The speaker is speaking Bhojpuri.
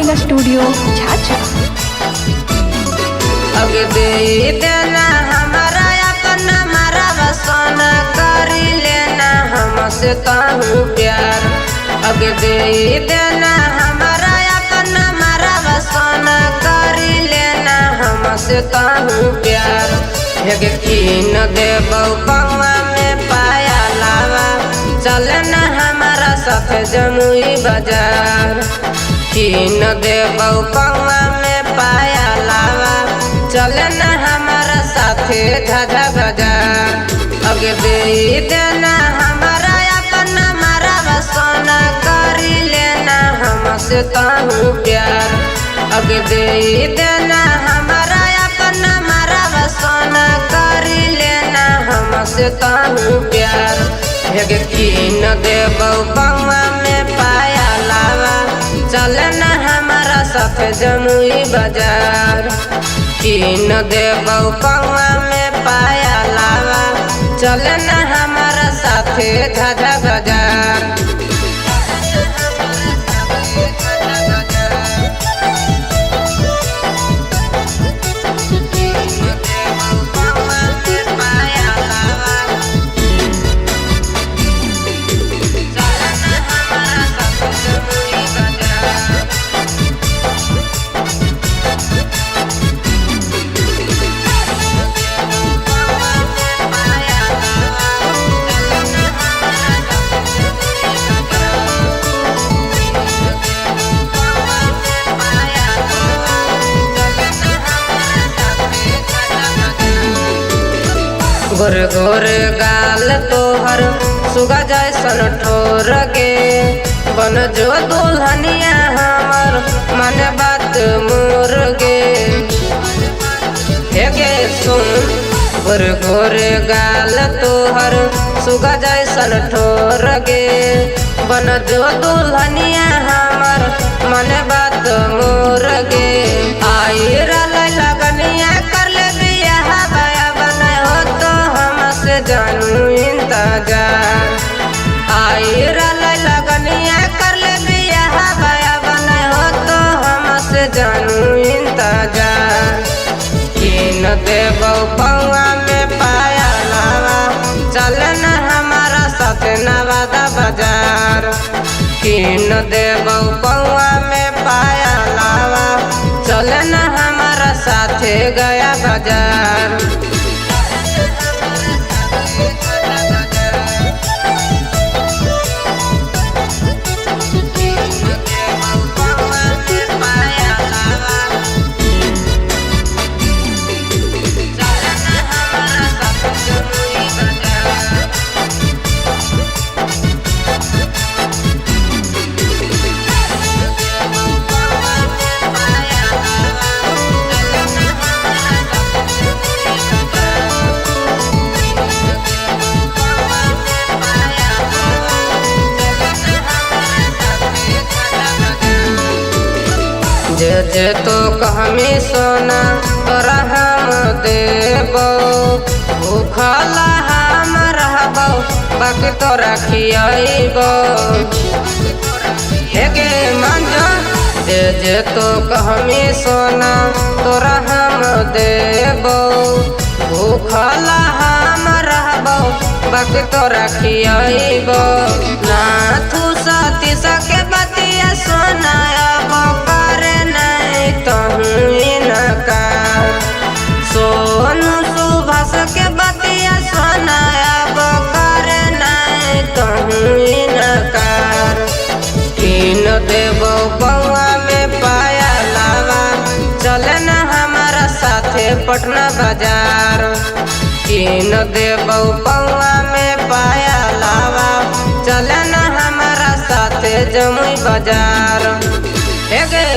Recording studio Jhajha. अब दे देना हमारा अपना मारा बसना करी लेना हमसे कहूँ प्यार। अब दे देना हमारा अपना मारा बसना करी लेना हमसे कहूँ प्यार। एक कीन देबौ पौआ में पाया लावा चलना हमारा साथ जमुई बाजार। कीन देबौ पौआ में पाया लावा चलना हमारा साथे झाझा बाजार। अब दे देना हमारा अपना मारा बसना करी लेना हमसे कहूँ प्यार। अब दे देना हमारा अपना मारा बसना करी लेना हमसे कहूँ प्यार। एक कीन देबौ पौआ में पाया लावा चलना हमारा साथ जमुई बाजार। कीन देबौ पौआ में पाया लावा चलना हमारा साथे झाझा बाजार। गोर गोर गाल तोहर सुगा जैसन ठोर गे बन जो दुल्हनिया हमर मन बात मोर गे। हे सुन गोर गोर गाल तोहर सुगा जैसन ठोर गे बन जो दुल्हनिया हमर मन बात मोर गे। आई लगनिया कर ले बियाह बाया बना हो तो हमसे जानू इंतजार। आई लगनिया कर ले बियाह बाया बना हो तो हमसे जानू इंतजार। कीन देबौ पौआ में पाया लावा चलना हमारा साथ नवादा बाजार। कीन देबौ पौआ में पाया लावा चलना हमारा साथे गया बाजार। जे जे तो कहमी सोना तोरा हम देबो भूखला हम रहबो बाकी तोरा खियाइबो। हे गे मंजा जे जे तो कहमी सोना तोरा हम देबो भूखला हम रहबो बाकी तोरा खियाइबो। ना तू साथी सके बतिया सोना सोनू सुभाष के बतिया सुनाब करे नहीं कहूँ इनकार। कीन देबौ पौआ में पाया लावा चलना हमारा साथे पटना बाजार। कीन देबौ पौआ में पाया लावा चलना हमारा साथे जमुई बाजार। हे गे